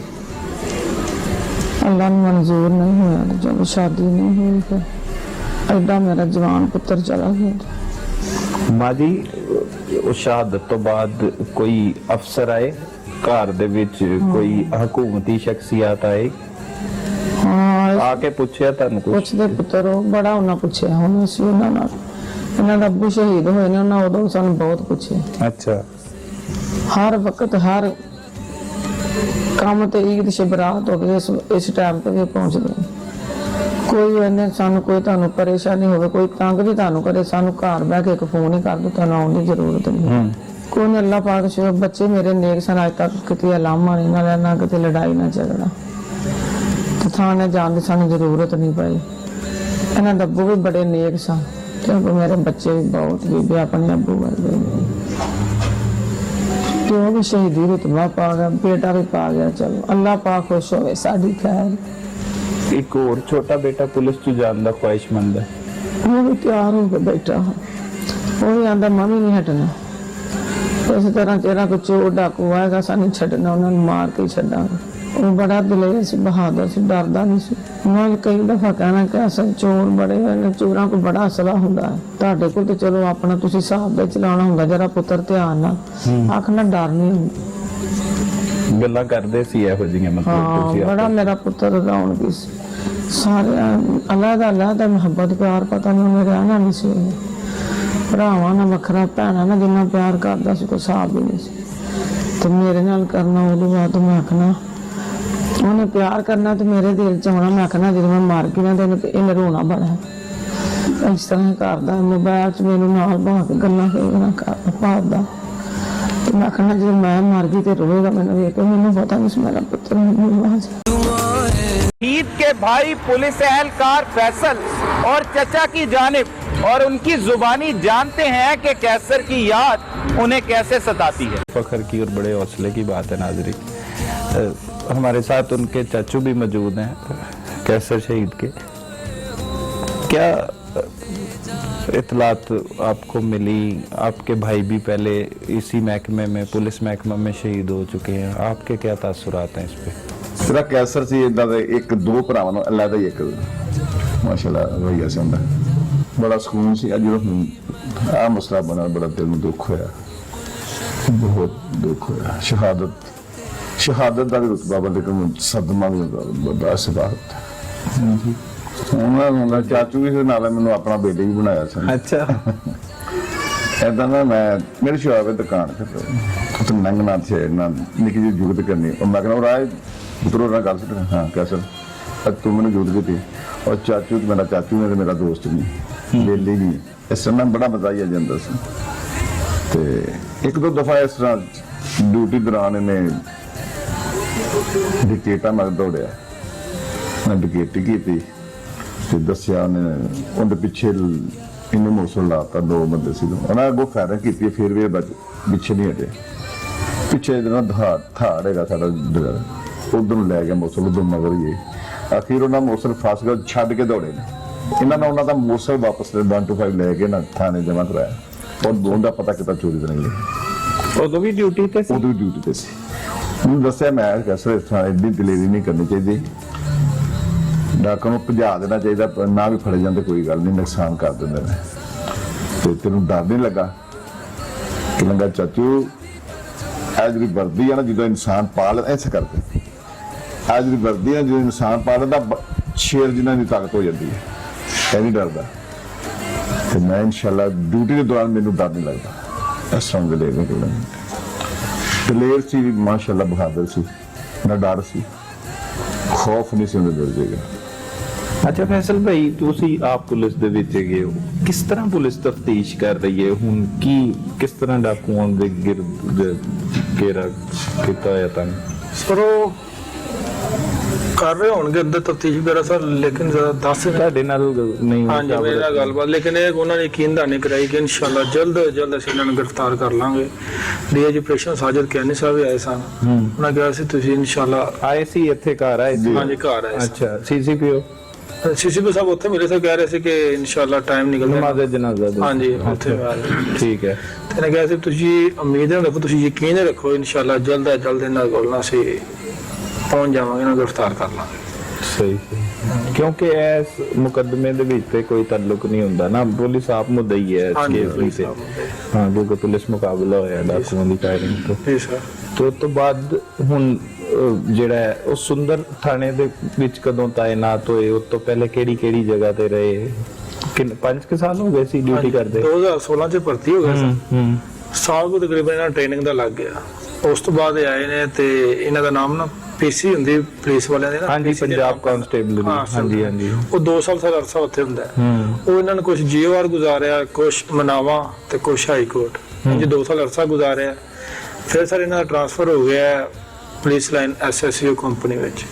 ਅੱਲਾਹ ਨੂੰ ਮਨਜ਼ੂਰ ਨਹੀਂ ਹੋਇਆ, ਜਦੋਂ ਸ਼ਾਦੀ ਨਹੀਂ ਹੋਈ ਫਿਰ ਐਡਾ ਮੇਰਾ ਜਵਾਨ ਪੁੱਤਰ ਚਲਾ ਗਿਆ। ਮਾਂ ਜੀ, ਉਸ ਸ਼ਹਾਦਤ ਤੋਂ ਬਾਅਦ ਕੋਈ ਅਫਸਰ ਆਏ ਘਰ ਦੇ ਵਿੱਚ, ਕੋਈ ਹਕੂਮਤੀ ਸ਼ਖਸੀਅਤ ਆਏ ਹਾਂ, ਆ ਕੇ ਪੁੱਛਿਆ ਤੁਹਾਨੂੰ ਕੁਝ? ਪੁੱਛਦੇ ਪੁੱਤਰ ਉਹ ਬੜਾ ਉਹਨਾਂ ਪੁੱਛਿਆ। ਹੁਣ ਅਸੀਂ ਉਹਨਾਂ ਨਾਲ, ਇਹਨਾਂ ਦਾ ਅੱਬੂ ਸ਼ਹੀਦ ਹੋਏ ਨੇ, ਉਹਨਾਂ ਉਦੋਂ ਸਾਨੂੰ ਬਹੁਤ ਪੁੱਛਿਆ। ਅੱਛਾ। ਹਰ ਵਕਤ ਹਰ ਕੰਮ ਤੇ ਈਦ ਸ਼ਬਰਾਤ ਹੋ ਗਈ, ਇਸ ਟਾਈਮ ਤੇ ਵੀ ਪਹੁੰਚਦੇ। ਕੋਈ ਇਹਨੇ ਸਾਨੂੰ ਕੋਈ ਤੁਹਾਨੂੰ ਪਰੇਸ਼ਾਨੀ ਹੋਵੇ, ਕੋਈ ਤੰਗ ਵੀ ਤੁਹਾਨੂੰ ਕਰੇ, ਸਾਨੂੰ ਘਰ ਬਹਿ ਕੇ ਇੱਕ ਫੋਨ ਹੀ ਕਰ ਦੋ, ਤੁਹਾਨੂੰ ਆਉਣ ਦੀ ਜ਼ਰੂਰਤ ਨਹੀਂ। ਕੋਈ ਨਹੀਂ, ਅੱਲਾਹ ਪਾਕ ਸ਼ੁਕਰ ਬੱਚੇ ਮੇਰੇ ਨੇਕ ਸਨ, ਅੱਜ ਤੱਕ ਕਿਤੇ ਅਲਾਮਾ ਨਹੀਂ ਨਾ, ਨਾ ਕਿਤੇ ਲੜਾਈ ਨਾ ਝਗੜਾ। ਤੇ ਥਾਣੇ ਜਾਣ ਦੀ ਸਾਨੂੰ ਜ਼ਰੂਰਤ ਨਹੀਂ ਪਈ। ਇਹਨਾਂ ਦਾ ਅੱਬੂ ਵੀ ਬੜੇ ਨੇਕ ਸਨ, ਕਿਉਂਕਿ ਮੇਰੇ ਬੱਚੇ ਵੀ ਬਹੁਤ ਬੀਬੀ ਆਪਣੇ ਅੱਬੂ ਵਰਗੇ। ਤੇ ਉਹ ਵੀ ਸ਼ਹੀਦੀ ਰੁਤਬਾ ਪਾ ਗਿਆ, ਬੇਟਾ ਵੀ ਪਾ ਗਿਆ। ਚਲੋ ਅੱਲਾਹ ਪਾਕ ਖੁਸ਼ ਹੋਵੇ, ਸਾਡੀ ਖੈਰ। ਇੱਕ ਹੋਰ ਛੋਟਾ ਬੇਟਾ ਪੁਲਿਸ ਚ ਜਾਣ ਦਾ ਖੁਆਇਸ਼ਮੰਦ ਹੈ, ਉਹ ਵੀ ਤਿਆਰ ਹੋ ਕੇ ਬੈਠਾ। ਉਹ ਵੀ ਆਂਦਾ ਮੈਂ ਵੀ ਨਹੀਂ ਹਟਣਾ। ਇਸ ਤਰ੍ਹਾਂ ਤੇਰਾ ਕੋਈ ਚੋਰ ਡਾਕੂ ਆਏਗਾ ਸਾਨੂੰ ਛੱਡਣਾ, ਉਹਨਾਂ ਨੂੰ ਮਾਰ ਕੇ ਛੱਡਾਂਗੇ। ਉਹ ਬੜਾ ਦਲੇਰ ਸੀ, ਬਹਾਦਰ ਸੀ, ਡਰਦਾ ਨਹੀਂ ਸੀ। ਮੈਂ ਕਈ ਦਫਾ ਕਹਿਣਾ ਕਿ ਅਸਲ ਚੋਰ ਬੜੇ ਨੇ, ਚੋਰਾਂ ਕੋਲ ਬੜਾ ਅਸਲਾ ਹੁੰਦਾ ਹੈ। ਤੁਹਾਡੇ ਕੋਲ ਤੇ ਚਲੋ ਆਪਣਾ ਤੁਸੀਂ ਹਿਸਾਬ ਦੇ ਚਲਾਉਣਾ ਹੁੰਦਾ, ਜਰਾ ਪੁੱਤਰ ਧਿਆਨ ਨਾਲ ਆਖਣਾ, ਡਰ ਨਹੀਂ ਹੁੰਦਾ। ਗੱਲਾਂ ਕਰਦੇ ਸੀ ਇਹੋ ਜਿਹੀਆਂ? ਮਤਲਬ ਤੁਸੀਂ ਬੜਾ ਮੇਰਾ ਪੁੱਤਰ ਰੌਣਕੀ ਸੀ। ਸਾਰੇ ਅੱਲਾਹ ਦਾ ਮੁਹੱਬਤ ਪਿਆਰ ਪਤਾ ਨਹੀਂ ਉਹਨੇ ਰਹਿਣਾ ਨਹੀਂ ਸੀ। ਭਰਾਵਾਂ ਨਾਲ ਵੱਖਰਾ, ਭੈਣਾਂ ਨਾਲ ਜਿੰਨਾ ਪਿਆਰ ਕਰਦਾ ਸੀ ਕੋਈ ਹਿਸਾਬ ਹੀ ਨਹੀਂ ਸੀ। ਤੇ ਮੇਰੇ ਨਾਲ ਕਰਨਾ, ਉਹਦੇ ਬਾਅਦ ਮੈਂ ਆਖਣਾ ਉਹਨੇ ਪਿਆਰ ਕਰਨਾ ਤੇ ਮੇਰੇ ਦਿਲ ਚ ਆਉਣਾ। ਮੈਂ ਆਖਣਾ ਜਦੋਂ ਮੈਂ ਮਰ ਗਈ ਨਾ ਤੇ ਇਹਨੇ ਰੋਣਾ ਬੜਾ। ਇਸ ਤਰ੍ਹਾਂ ਕਰਦਾ, ਮੋਬਾਈਲ ਚ ਮੈਨੂੰ ਨਾਲ ਬਹਾ ਕੇ ਗੱਲਾਂ ਕਰਦਾ। ਤੇ ਮੈਂ ਆਖਣਾ ਜਦੋਂ ਮੈਂ ਮਰ ਗਈ ਤੇ ਰੋਏਗਾ ਮੈਨੂੰ ਵੇਖ ਕੇ। ਮੈਨੂੰ ਪਤਾ ਨਹੀਂ ਸੀ ਮੇਰਾ ਪੁੱਤਰ ਮੈਨੂੰ। ईद के उनके भाई पुलिस एहलकार फैसल और चचा की जानिब और उनकी जुबानी जानते हैं कि कैसर की याद उन्हें कैसे सताती है। फख्र की और बड़े हौसले की बात है नाज़रीन, हमारे साथ उनके चाचू भी मौजूद हैं कैसर शहीद के। क्या इतलात आपको मिली? आपके भाई भी पहले इसी महकमे में, पुलिस महकमे में शहीद हो चुके हैं, आपके क्या तासुरात हैं इस पे? ਜਿਹੜਾ ਕੈਂਸਰ ਸੀ ਇਦਾਂ ਦੇ ਇੱਕ ਦੋ ਭਰਾਵਾਂ ਨੂੰ ਅੱਲਾ ਦਾ ਹੀ ਇੱਕ ਮਾਸ਼ਾਅੱਲਾ ਰਵਈਆ ਸੀ ਹੁੰਦਾ, ਬੜਾ ਸਕੂਨ ਸੀ। ਅੱਜ ਜਦੋਂ ਆ ਮਸਲਾ ਬਣਾ ਬੜਾ ਦਿਲ ਨੂੰ ਦੁੱਖ ਹੋਇਆ, ਬਹੁਤ ਦੁੱਖ ਹੋਇਆ। ਸ਼ਹਾਦਤ ਦਾ ਵੀ ਰੁਤਬਾ ਬੰਦੇ ਕੋਲ ਸਦਮਾ ਵੀ ਬਰਦਾਸ਼ਤ ਬਾਤ ਉਹਨਾਂ ਚਾਚੂ ਵੀ ਨਾਲ ਮੈਨੂੰ ਆਪਣਾ ਬੇਟੇ ਵੀ ਬਣਾਇਆ ਸੀ। अच्छा ਏਦਾਂ ਨਾ ਮੈਂ ਮੇਰੀ ਸ਼ੌਪ ਹੈ ਦੁਕਾਨ ਤੇ ਨੰਗਣਾ ਸੀ ਨਾ ਨਿੱਕੀ ਜਿਹੀ ਜੁਗਤ ਕਰਨੀ ਉਹ ਮੈਂ ਕਹਿੰਦਾ ਰਾਏ ਉਤਰੋ ਨਾ ਗੱਲ ਸੀ। ਹਾਂ ਕੈਸਰ ਅੱਜ ਤੂੰ ਮੈਨੂੰ ਜੁਗਤ ਕੀਤੀ ਔਰ ਚਾਚੂ ਮੇਰਾ ਚਾਚੂ ਨੇ ਤੇ ਮੇਰਾ ਦੋਸਤ ਨਹੀਂ ਵੇਲੇ ਨਹੀਂ ਇਸ ਤਰ੍ਹਾਂ ਬੜਾ ਮਜ਼ਾ ਹੀ ਆ ਜਾਂਦਾ ਸੀ। ਤੇ ਇੱਕ ਦੋ ਦਫਾ ਇਸ ਤਰ੍ਹਾਂ ਡਿਊਟੀ ਦੌਰਾਨ ਇਹਨੇ ਡਿਕੇਟਾ ਮਰ ਦੌੜਿਆ, ਮੈਂ ਡਿਕੇਟੀ ਕੀਤੀ ਤੇ ਦੱਸਿਆ ਉਹਦੇ ਪਿੱਛੇ ਇਹਨੇ ਮੌਸਲ ਲਾਤਾ, ਦੋ ਬੰਦੇ ਸੀ ਉਹਨਾਂ ਅੱਗੋਂ ਫਾਇਰਿੰਗ ਕੀਤੀ, ਫਿਰ ਵੀ ਪਿੱਛੇ ਨਹੀਂ ਹਟੇ। ਪਿੱਛੇ ਇਹਦਾ ਥਾੜ ਹੈਗਾ ਸਾਡਾ ਉਧਰ ਨੂੰ ਲੈ ਗਿਆ ਮੌਸਲ, ਉਧਰ ਮਗਰ ਹੀ ਅਖੀਰ ਉਹਨਾਂ ਮੌਸਲ ਫਸ ਗਿਆ, ਛੱਡ ਕੇ ਦੌੜੇ ਨੇ ਇਹਨਾਂ ਨੇ। ਉਹਨਾਂ ਦਾ ਮੌਸਲ ਵਾਪਸ 125 ਲੈ ਕੇ ਨਾ ਥਾਣੇ ਜਮ੍ਹਾਂ ਕਰਾਇਆ ਔਰ ਉਹਦਾ ਪਤਾ ਕਿਤਾ ਚੋਰੀ ਤਾਂ ਨਹੀਂ ਲਿਆ। ਉਦੋਂ ਵੀ ਡਿਊਟੀ ਤੇ ਸੀ? ਉਦੋਂ ਵੀ ਡਿਊਟੀ ਤੇ ਸੀ। ਮੈਨੂੰ ਦੱਸਿਆ ਮੈਂ ਕੈਸਰ ਇਸ ਤਰ੍ਹਾਂ ਐਡੀ ਦਲੇਰੀ ਨਹੀਂ ਕਰਨੀ ਚਾਹੀਦੀ, ਡਾਕੂ ਨੂੰ ਭਜਾ ਦੇਣਾ ਚਾਹੀਦਾ, ਨਾ ਵੀ ਫੜੇ ਜਾਂਦੇ ਕੋਈ ਗੱਲ ਨਹੀਂ, ਨੁਕਸਾਨ ਕਰ ਦਿੰਦੇ ਨੇ। ਤੇ ਤੈਨੂੰ ਡਰ ਨਹੀਂ ਲੱਗਾ? ਕਿ ਲੰਗਾ ਚਾਚੂ ਇਹ ਜਿਹੜੀ ਵਰਦੀ ਆ ਨਾ ਜਦੋਂ ਇਨਸਾਨ ਪਾਲ ਐਸੇ ਕਰਦੇ, ਇਹ ਜਿਹੜੀ ਵਰਦੀ ਆ ਜਦੋਂ ਇਨਸਾਨ ਪਾਲਦਾ ਸ਼ੇਰ ਜਿਨ੍ਹਾਂ ਦੀ ਤਾਕਤ ਹੋ ਜਾਂਦੀ ਹੈ, ਇਹ ਨਹੀਂ ਡਰਦਾ। ਤੇ ਮੈਂ ਇਨਸ਼ਾਅੱਲਾ ਡਿਊਟੀ ਦੇ ਦੌਰਾਨ ਮੈਨੂੰ ਡਰ ਨਹੀਂ ਲੱਗਦਾ। ਇਸ ਤਰ੍ਹਾਂ ਦੇ ਲੈ ਕੇ ਦਲੇਰ ਸੀ, ਮਾਸ਼ਾਅੱਲਾ ਬਹਾਦਰ ਸੀ, ਨਾ ਡਰ ਸੀ, ਖੌਫ ਨਹੀਂ ਸੀ ਉਹਦੇ ਦਿਲ ਜੇਗਾ। ਅੱਛਾ ਫੈਸਲ ਭਾਈ, ਤੁਸੀਂ ਆਪ ਪੁਲਿਸ ਦੇ ਵਿੱਚ ਗਏ ਹੋ, ਕਿਸ ਤਰ੍ਹਾਂ ਪੁਲਿਸ ਤਫਤੀਸ਼ ਕਰ ਰਹੀ ਹੈ ਹੁਣ? ਕਿਸ ਤਰ੍ਹਾਂ ਡਾਕੂਆਂ ਦੇ ਗਿਰਦ ਘੇਰਾ ਕੀਤਾ ਹੋਇਆ ਤਾਂ? ਸਰ ਉਹ ਕਰ ਰਹੇ ਹੋਣਗੇ ਅੰਦਰ ਤਫਤੀਸ਼ ਵਗੈਰਾ ਸਰ, ਲੇਕਿਨ ਜ਼ਿਆਦਾ ਦੱਸ ਤੁਹਾਡੇ ਨਾਲ ਨਹੀਂ? ਹਾਂਜੀ ਮੇਰੇ ਨਾਲ ਗੱਲਬਾਤ, ਲੇਕਿਨ ਇਹ ਉਹਨਾਂ ਨੇ ਯਕੀਨ ਦਾ ਨਹੀਂ ਕਰਾਈ ਕਿ ਇਨਸ਼ਾਅੱਲਾ ਜਲਦ ਅਸੀਂ ਇਹਨਾਂ ਨੂੰ ਗ੍ਰਿਫਤਾਰ ਕਰ ਲਾਂਗੇ। ਡੀਆਈਜੀ ਆਪਰੇਸ਼ਨ ਸਾਜਦ ਕਿਆਨੀ ਸਾਹਿਬ ਵੀ ਆਏ ਸਨ, ਉਹਨਾਂ ਕਿਹਾ ਸੀ ਤੁਸੀਂ ਇਨਸ਼ਾਅੱਲਾ ਆਏ ਸੀ ਇੱਥੇ ਘਰ ਆਏ ਸੀ? ਹਾਂਜੀ ਘਰ ਆਏ। ਅੱਛਾ ਸੀਸੀਪੀਓ ਸਾਹਿਬ ਉੱਥੇ ਮਿਲੇ ਸੀ, ਕਹਿ ਰਹੇ ਸੀ ਕਿ ਇਨਸ਼ਾਅੱਲਾ ਟਾਈਮ ਨਿਕਲਦਾ ਨਮਾਜ਼ ਜਨਾਜ਼ਾ ਦੇ? ਹਾਂਜੀ ਉੱਥੇ ਠੀਕ ਹੈ। ਤੇ ਨੇ ਕਿਹਾ ਸੀ ਤੁਸੀਂ ਉਮੀਦ ਰੱਖੋ, ਤੁਸੀਂ ਯਕੀਨ ਰੱਖੋ ਇਨਸ਼ਾਅੱਲਾ ਜਲਦ ਇਹਨਾਂ ਕੋਲ ਨਾ ਅਸੀਂ ਪਹੁੰਚ ਜਾਵਾਂਗੇ, ਨਾ ਗ੍ਰਿਫਤਾਰ ਕਰ ਲਾਂਗੇ। ਸਹੀ ਕਿਉਂਕਿ ਇਸ ਮੁਕੱਦਮੇ ਦੇ ਵਿੱਚ ਤੇ ਕੋਈ ਤਾਲੁਕ ਨਹੀਂ ਹੁੰਦਾ ਨਾ, ਪੁਲਿਸ ਆਪ ਮੁੱਦਈ ਹੈ ਇਸ ਕੇਸ ਵਿੱਚ। ਹਾਂ ਕਿਉਂਕਿ ਪੁਲਿਸ ਮੁਕਾਬਲਾ ਹੋਇਆ ਡਾਕੂਆਂ ਦੀ ਫਾਇਰਿੰਗ ਤੋਂ। ਜੀ ਸਰ। ਤੇ ਉਸ ਤੋਂ ਬਾਅਦ ਹੁਣ ਜਿਹੜਾ ਉਹ ਸੁੰਦਰ ਥਾਣੇ ਦੇ ਵਿੱਚ ਕਦੋਂ ਤਾਇਨਾਤ ਹੋਏ? ਉਸ ਤੋਂ ਪਹਿਲੇ ਕਿਹੜੀ ਜਗ੍ਹਾ ਤੇ ਰਹੇ? 5 ਸਾਲ ਹੋ ਗਏ ਸੀ ਡਿਊਟੀ ਕਰਦੇ? 2016 ਚ ਭਰਤੀ ਹੋ ਗਏ ਸਨ, ਸਾਲ ਕੋ ਤਕਰੀਬਨ ਇਹਨਾਂ ਟ੍ਰੇਨਿੰਗ ਦਾ ਲੱਗ ਗਿਆ। ਉਸ ਤੋਂ ਬਾਅਦ ਇਹ ਆਏ ਨੇ ਤੇ ਇਹਨਾਂ ਦਾ ਨਾਮ ਨਾ ਪੀਸੀ ਹੁੰਦੀ ਪੁਲਿਸ ਵਾਲਿਆਂ ਦੇ ਨਾ, ਹਾਂਜੀ ਪੰਜਾਬ ਕਾਂਸਟੇਬਲ। ਹਾਂਜੀ ਉਹ 2 ਸਾਲ ਦਾ ਅਰਸਾ ਉੱਥੇ ਹੁੰਦਾ। ਉਹ ਇਹਨਾਂ ਨੇ ਕੁਝ ਜੀਓਆਰ ਗੁਜ਼ਾਰਿਆ, ਕੁਝ ਮਨਾਵਾ ਤੇ ਕੁਝ ਹਾਈ ਕੋਰਟ, ਜੀ 2 ਸਾਲ ਅਰਸਾ ਗੁਜ਼ਾਰਿਆ। ਫਿਰ ਸਰ ਇਹਨਾਂ ਦਾ ਟ੍ਰਾਂਸਫਰ ਹੋ ਗਿਆ ਪੁਲਿਸ ਲਾਈਨ SSO ਕੰਪਨੀ ਵਿੱਚ।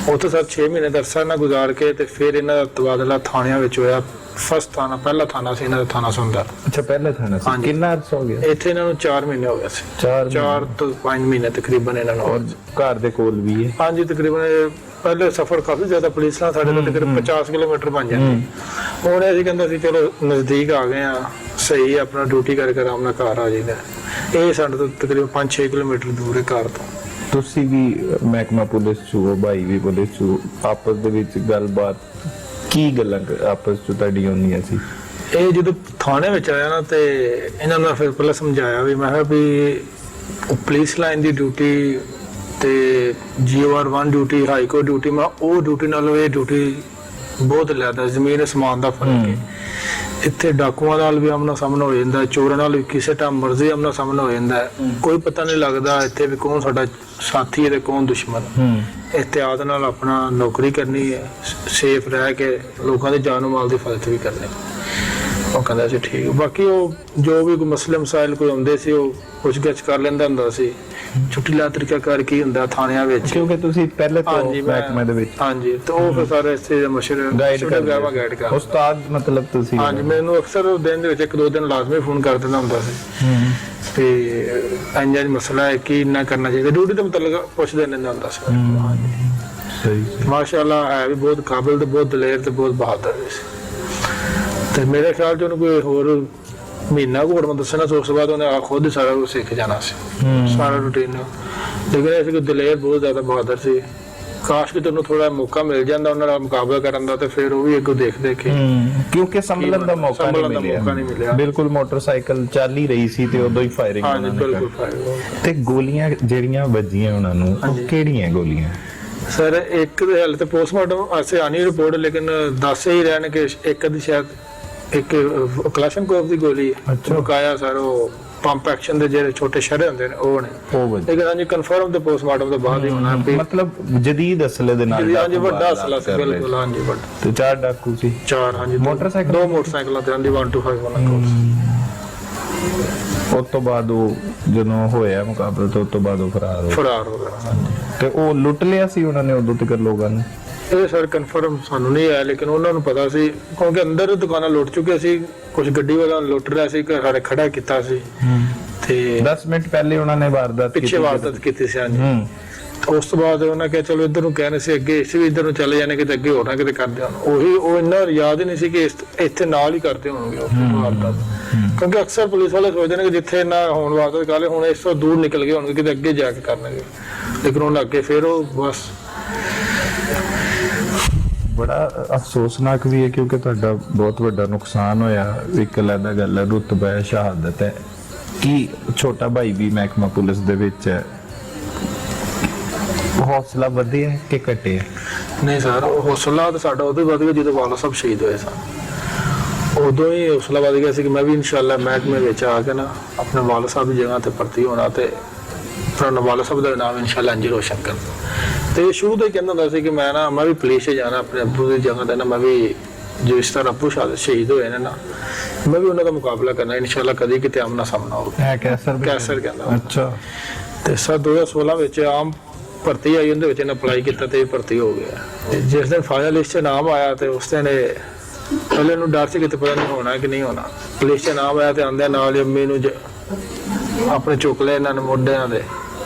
ਉੱਥੇ ਸਰ 6 ਮਹੀਨੇ ਦਾ ਅਰਸਾ ਇਹਨਾਂ ਗੁਜ਼ਾਰ ਕੇ ਤੇ ਫਿਰ ਇਹਨਾਂ ਦਾ ਤਬਾਦਲਾ ਥਾਣਿਆਂ ਵਿੱਚ ਹੋਇਆ। ਫਸਟ ਥਾਣਾ ਪਹਿਲਾ ਥਾਣਾ ਸੀ ਇਹਨਾਂ ਦਾ, ਥਾਣਾ ਸੁੰਦਰ। ਅੱਛਾ ਪਹਿਲਾ ਥਾਣਾ ਸੀ। ਕਿੰਨਾ ਅਰਸਾ ਹੋ ਗਿਆ ਇੱਥੇ ਇਹਨਾਂ ਨੂੰ? 4 ਮਹੀਨੇ ਹੋ ਗਏ ਸੀ। 4 ਤੋਂ 5 ਮਹੀਨੇ ਤਕਰੀਬਨ ਇਹਨਾਂ ਨੂੰ। ਘਰ ਦੇ ਕੋਲ ਵੀ ਹੈ? ਹਾਂਜੀ ਤਕਰੀਬਨ ਪਹਿਲੇ ਸਫ਼ਰ ਕਾਫੀ ਜ਼ਿਆਦਾ ਪੁਲਿਸ ਨਾਲ ਸਾਡੇ ਤੋਂ ਤਕਰੀਬਨ 50 ਕਿਲੋਮੀਟਰ ਬਣ ਜਾਂਦੀ। ਹੁਣ ਅਸੀਂ ਕਹਿੰਦੇ ਸੀ ਚਲੋ ਨਜ਼ਦੀਕ ਆ ਗਏ ਆ, ਸਹੀ ਆਪਣਾ ਡਿਊਟੀ ਕਰਕੇ ਆਰਾਮ ਨਾਲ ਘਰ ਆ ਜਾਈਦਾ। ਇਹ ਸਾਡੇ ਤੋਂ ਤਕਰੀਬਨ 5-6 ਕਿਲੋਮੀਟਰ ਦੂਰ ਹੈ ਘਰ ਤੋਂ। ਤੁਸੀਂ ਵੀ ਮਹਿਕਮਾ ਪੁਲਿਸ ਚ ਹੋ, ਭਾਈ ਵੀ ਪੁਲਿਸ ਚ, ਆਪਸ ਦੇ ਵਿੱਚ ਗੱਲਬਾਤ ਕੀ ਗੱਲਾਂ ਆਪਸ ਚ ਤੁਹਾਡੀਆਂ ਹੁੰਦੀਆਂ ਸੀ? ਇਹ ਜਦੋਂ ਥਾਣੇ ਵਿੱਚ ਆਇਆ ਨਾ ਤੇ ਇਹਨਾਂ ਨੂੰ ਫਿਰ ਪਹਿਲਾਂ ਸਮਝਾਇਆ ਵੀ ਮੈਂ ਕਿਹਾ ਵੀ ਪੁਲਿਸ ਲਾਈਨ ਦੀ ਡਿਊਟੀ ਤੇ GOR 1 duty, high court duty, ਮੈਂ ਉਹ ਡਿਊਟੀ ਨਾਲੋਂ ਇਹ ਡਿਊਟੀ ਬਹੁਤ ਜ਼ਿਆਦਾ ਜ਼ਮੀਨ ਅਸਮਾਨ ਦਾ ਫਰਕ ਹੈ। ਇੱਥੇ ਡਾਕੂਆਂ ਨਾਲ ਵੀ ਆਮਣਾ ਸਾਹਮਣਾ ਹੋ ਜਾਂਦਾ, ਚੋਰਾਂ ਨਾਲ ਵੀ ਕਿਸੇ ਟਾਈਮ ਮਰਜ਼ੀ ਆਮਣਾ ਸਾਹਮਣਾ ਹੋ ਜਾਂਦਾ, ਕੋਈ ਪਤਾ ਨਹੀਂ ਲੱਗਦਾ ਇੱਥੇ ਵੀ ਕੌਣ ਸਾਡਾ ਸਾਥੀ ਹੈ ਤੇ ਕੌਣ ਦੁਸ਼ਮਣ। ਇhtiyat ਨਾਲ ਆਪਣਾ ਨੌਕਰੀ ਕਰਨੀ ਹੈ, ਸੇਫ ਰਹਿ ਕੇ ਲੋਕਾਂ ਦੇ ਜਾਨੋ ਮਾਲ ਦੀ ਹਿਫਾਜ਼ਤ ਵੀ ਕਰਨੀ। ਉਹ ਕਹਿੰਦਾ ਸੀ ਠੀਕ। ਬਾਕੀ ਉਹ ਜੋ ਵੀ ਕੋਈ ਮਸਲੇ ਮਸਾਇਲ ਕੋਈ ਹੁੰਦੇ ਸੀ ਉਹ ਪੁੱਛਗਿੱਛ ਕਰ ਲੈਂਦਾ ਹੁੰਦਾ ਸੀ। ਛੁੱਟੀਲਾ ਤਰੀਕਾਕਾਰ ਕੀ ਹੁੰਦਾ ਥਾਣਿਆਂ ਵਿੱਚ, ਕਿਉਂਕਿ ਤੁਸੀਂ ਪਹਿਲੇ ਤੋਂ ਹਾਂਜੀ ਮਹਿਕਮੇ ਦੇ ਵਿੱਚ ਹਾਂਜੀ, ਤੇ ਉਹ ਫਿਰ ਸਾਰੇ ਇਸੇ ਮਸ਼ਹੂਰ ਗਾਈਡ ਗਾਈਡ ਕਰ ਉਸਤਾਦ ਮਤਲਬ ਤੁਸੀਂ ਹਾਂਜੀ। ਮੈਨੂੰ ਅਕਸਰ ਦਿਨ ਦੇ ਵਿੱਚ 1-2 ਦਿਨ ਲਾਜ਼ਮੀ ਫੋਨ ਕਰ ਦਿੰਦਾ ਹੁੰਦਾ ਸੀ ਤੇ ਇੰਜ ਮਸਲਾ ਹੈ ਕਿ ਇੰਨਾ ਕਰਨਾ ਚਾਹੀਦਾ, ਡਿਊਟੀ ਦੇ ਮੁਤਲਕ ਪੁੱਛਦੇ ਰਹਿੰਦਾ ਹੁੰਦਾ ਸੀ। ਸਹੀ ਮਾਸ਼ਾਅੱਲਾ ਹੈ ਵੀ ਬਹੁਤ ਕਾਬਿਲ ਤੇ ਬਹੁਤ ਦਲੇਰ ਤੇ ਬਹੁਤ ਬਹਾਦਰ ਸੀ। ਤੇ ਮੇਰੇ ਖਿਆਲ ਚ ਉਹਨੂੰ ਕੋਈ ਹੋਰ ਮਹੀਨਾ ਕੋਲ ਮੈਂ ਦੱਸਣਾ, ਉਸ ਤੋਂ ਬਾਅਦ ਉਹਨੇ ਖੁਦ ਹੀ ਸਾਰਾ ਕੁਝ ਸਿੱਖ ਜਾਣਾ ਸੀ, ਸਾਰਾ ਰੂਟੀਨ। ਲੇਕਿਨ ਇਹ ਸੀ ਕਿ ਦਲੇਰ ਬਹੁਤ ਜ਼ਿਆਦਾ ਬਹਾਦਰ ਸੀ। ਕਾਸ਼ ਕਿ ਤੈਨੂੰ ਥੋੜਾ ਮੌਕਾ ਮਿਲ ਜਾਂਦਾ ਉਹਨਾਂ ਨਾਲ ਮੁਕਾਬਲਾ ਕਰਨ ਦਾ, ਤੇ ਫਿਰ ਉਹ ਵੀ ਅੱਗੋਂ ਦੇਖ ਕੇ ਕਿਉਂਕਿ ਸੰਭਲਣ ਦਾ ਮੌਕਾ ਨਹੀਂ ਮਿਲਿਆ। ਬਿਲਕੁਲ ਮੋਟਰਸਾਈਕਲ ਚੱਲ ਹੀ ਰਹੀ ਸੀ ਤੇ ਉਦੋਂ ਹੀ ਫਾਇਰਿੰਗ ਹਾਂਜੀ ਬਿਲਕੁਲ ਫਾਇਰਿੰਗ। ਤੇ ਗੋਲੀਆਂ ਜਿਹੜੀਆਂ ਵੱਜੀਆਂ ਉਹਨਾਂ ਨੂੰ ਉਹ ਕਿਹੜੀਆਂ ਗੋਲੀਆਂ? ਸਰ ਇੱਕ ਦੇ ਹਾਲੇ ਤੇ ਪੋਸਟਮਾਰਟਮ ਆਸੇ ਆਣੀ ਰਿਪੋਰਟ, ਲੇਕਿਨ ਦੱਸ ਹੀ ਰਹੇ ਨੇ ਕਿ ਇੱਕ ਦੀ ਸ਼ਾਇਦ ਇੱਕ ਕਲਾਸ਼ਨਕੋਵ ਦੀ ਗੋਲੀ ਬਕਾਇਆ ਸਰ ਉਹ ਪੰਪ ਐਕਸ਼ਨ ਦੇ ਜਿਹੜੇ ਛੋਟੇ ਸ਼ਰੇ ਹੁੰਦੇ ਨੇ ਉਹ ਨੇ, ਲੇਕਿਨ ਹਾਂਜੀ ਕਨਫਰਮ ਤੇ ਪੋਸਟਮਾਰਟਮ ਤੋਂ ਬਾਅਦ ਹੀ ਹੋਣਾ। ਮਤਲਬ ਜਦੀਦ ਅਸਲੇ ਦੇ ਨਾਲ ਹਾਂਜੀ ਵੱਡਾ ਅਸਲਾ ਸੀ ਬਿਲਕੁਲ, ਹਾਂਜੀ ਵੱਡਾ। ਤੇ 4 ਡਾਕੂ ਸੀ? 4 ਹਾਂਜੀ। ਮੋਟਰਸਾਈਕਲ 2 ਮੋਟਰਸਾਈਕਲਾਂ ਤੇ ਆਂਦੀ 125 ਵਾਲਾ ਕੋਲ। ਉਸ ਤੋਂ ਬਾਅਦ ਉਹ ਜਦੋਂ ਹੋਇਆ ਮੁਕਾਬਲਾ ਤੇ ਉਸ ਤੋਂ ਬਾਅਦ ਉਹ ਫਰਾਰ ਹੋ ਗਿਆ। ਤੇ ਉਹ ਲੁੱਟ ਲਿਆ ਸੀ ਉਹਨਾਂ ਨੇ ਉਦੋਂ ਤੱਕ ਲੋਕਾਂ ਨੇ? ਇਹ ਸਰ ਕਨਫਰਮ ਸਾਨੂੰ ਨਹੀਂ ਆਇਆ, ਲੇਕਿਨ ਉਹਨਾਂ ਨੂੰ ਪਤਾ ਸੀ ਕਿਉਂਕਿ ਅੰਦਰ ਦੁਕਾਨਾਂ ਲੁੱਟ ਚੁੱਕੇ ਸੀ, ਕੁਝ ਗੱਡੀ ਵਾਲਾ ਲੁੱਟ ਰਿਹਾ ਸੀ, ਘਰ ਖੜਾ ਕੀਤਾ ਸੀ ਤੇ 10 ਮਿੰਟ ਪਹਿਲੇ ਉਹਨਾਂ ਨੇ ਪਿੱਛੇ ਵਾਰਦਾਤ ਕੀਤੀ ਸੀ। ਹਾਂਜੀ। ਉਸ ਤੋਂ ਬਾਅਦ ਉਹਨਾਂ ਕਿਹਾ ਚਲੋ ਇੱਧਰ ਨੂੰ ਕਹਿਣੇ ਸੀ, ਅੱਗੇ ਅਸੀਂ ਵੀ ਇੱਧਰ ਨੂੰ ਚਲੇ ਜਾਣੇ, ਕਿਤੇ ਅੱਗੇ ਹੋਣਾ ਕਿਤੇ ਕਰਦੇ ਹੋਣ। ਉਹੀ ਉਹ ਇੰਨਾ ਯਾਦ ਹੀ ਨਹੀਂ ਸੀ ਕਿ ਇੱਥੇ ਨਾਲ ਹੀ ਕਰਦੇ ਹੋਣਗੇ ਉਹ ਵਾਰਦਾਤ, ਕਿਉਂਕਿ ਅਕਸਰ ਪੁਲਿਸ ਵਾਲੇ ਸੋਚਦੇ ਨੇ ਕਿ ਜਿੱਥੇ ਨਾ ਹੋਣ ਵਾਰਦਾਤ ਕਾਲੇ ਹੁਣ ਇਸ ਤੋਂ ਦੂਰ ਨਿਕਲ ਗਏ ਹੋਣਗੇ, ਕਿਤੇ ਅੱਗੇ ਜਾ ਕੇ ਕਰਨਗੇ, ਲੇਕਿਨ ਉਹਨਾਂ ਅੱਗੇ ਫਿਰ ਉਹ ਬਸ। ਬੜਾ ਅਫਸੋਸਨਾਕ ਵੀ ਹੈ ਕਿਉਂਕਿ ਤੁਹਾਡਾ ਬਹੁਤ ਵੱਡਾ ਨੁਕਸਾਨ ਹੋਇਆ। ਇੱਕ ਅਲੱਗ ਗੱਲ ਹੈ, ਰੁਤਬਾ ਹੈ, ਸ਼ਹਾਦਤ ਹੈ। ਕੀ ਛੋਟਾ ਭਾਈ ਵੀ ਮਹਿਕਮਾ ਪੁਲਿਸ ਦੇ ਵਿੱਚ ਹੈ, ਹੌਸਲਾ ਵਧਿਆ ਕਿ ਘਟਿਆ? ਨਹੀਂ ਸਰ, ਹੌਸਲਾ ਤਾਂ ਸਾਡਾ ਉਦੋਂ ਹੀ ਵਧ ਗਿਆ ਜਦੋਂ ਵਾਲਾ ਸਾਹਿਬ ਸ਼ਹੀਦ ਹੋਏ ਸਨ। ਉਦੋਂ ਹੀ ਹੌਸਲਾ ਵਧ ਗਿਆ ਸੀ ਕਿ ਮੈਂ ਵੀ ਇਨਸ਼ਾਅੱਲਾ ਮਹਿਕਮੇ ਵਿੱਚ ਆ ਕੇ ਨਾ ਆਪਣੇ ਵਾਲਾ ਸਾਹਿਬ ਦੀ ਜਗ੍ਹਾ ਤੇ ਭਰਤੀ ਹੋਣਾ ਤੇ ਆਪਣਾ ਵਾਲਾ ਸਾਹਿਬ ਦਾ ਨਾਮ ਇਨਸ਼ਾਅੱਲਾ ਇੰਜ ਰੋਸ਼ਨ ਕਰਨਾ। ਤੇ ਸ਼ੁਰੂ ਤੋਂ ਹੀ ਕਹਿੰਦਾ ਹੁੰਦਾ ਸੀ ਕਿ ਮੈਂ ਵੀ ਪੁਲਿਸ 'ਚ ਜਾਣਾ, ਆਪਣੇ ਅੱਬੂ ਦੀ ਜਗ੍ਹਾ ਤੇ ਨਾ ਮੈਂ ਵੀ ਜੋ ਇਸ ਤਰ੍ਹਾਂ ਅੱਬੂ ਸ਼ਹੀਦ ਹੋਏ ਨੇ ਨਾ, ਮੈਂ ਵੀ ਉਹਨਾਂ ਦਾ ਮੁਕਾਬਲਾ ਕਰਨਾ ਇਨਸ਼ਾਅੱਲਾ, ਕਦੀ ਕਿਤੇ ਆਮਨਾ ਸਾਹਮਣਾ ਹੋਊਗਾ। ਕੈਸਰ ਕਹਿੰਦਾ। ਅੱਛਾ। ਤੇ ਸਰ 2016 ਵਿੱਚ ਆਮ ਭਰਤੀ ਆਈ, ਉਹਦੇ ਵਿੱਚ ਇਹਨੇ ਅਪਲਾਈ ਕੀਤਾ ਤੇ ਭਰਤੀ ਹੋ ਗਿਆ। ਤੇ ਜਿਸ ਦਿਨ ਫਾਈਨਲ ਲਿਸਟ 'ਚ ਨਾਮ ਆਇਆ ਤੇ ਉਸ ਦਿਨ ਪਹਿਲੇ ਨੂੰ ਡਰ ਸੀ ਕਿਤੇ ਪਤਾ ਨਹੀਂ ਹੋਣਾ ਕਿ ਨਹੀਂ ਹੋਣਾ। ਪੁਲਿਸ 'ਚ ਨਾਮ ਆਇਆ ਤੇ ਆਂਦੇ ਨਾਲ ਅੰਮੀ ਨੂੰ ਆਪਣੇ ਚੁੱਕ ਲਏ ਇਹਨਾਂ ਨੇ ਮੋਢਿਆਂ ਦੇ,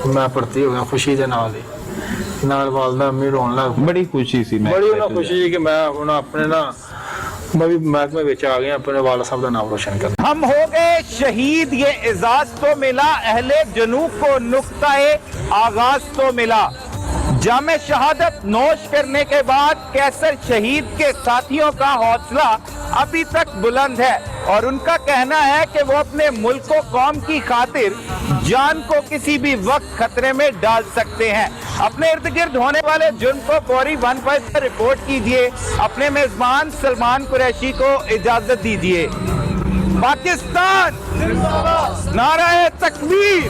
ਮੈਂ ਭਰਤੀ ਹੋ ਗਿਆ ਖੁਸ਼ੀ ਦੇ ਨਾਲ ਹੀ। ਨਾਲ ਵਾਲਦਾ ਅੰਮੀ ਰੋਣ ਲੱਗ ਪਈ। ਬੜੀ ਖੁਸ਼ੀ ਸੀ, ਬੜੀ ਉਹਨਾਂ ਖੁਸ਼ੀ ਸੀ ਕਿ ਮੈਂ ਹੁਣ ਆਪਣੇ ना मैं भी महकमे में आ गया अपने वाला साहब का नाम रोशन करना। हम हो गए शहीद, ये एजाज तो मिला, अहले जनूब को नुक्ता-ए आगाज तो मिला। जामे शहादत नोश करने के बाद कैसर शहीद के साथियों का हौसला अभी तक बुलंद है और उनका कहना है कि वो अपने मुल्क को कौम की खातिर जान को किसी भी वक्त खतरे में डाल सकते हैं। अपने इर्द गिर्द होने वाले जुर्म को फौरी 15 पर रिपोर्ट कीजिए। अपने मेजबान सलमान कुरैशी को इजाजत दीजिए। पाकिस्तान नारा तकबीर।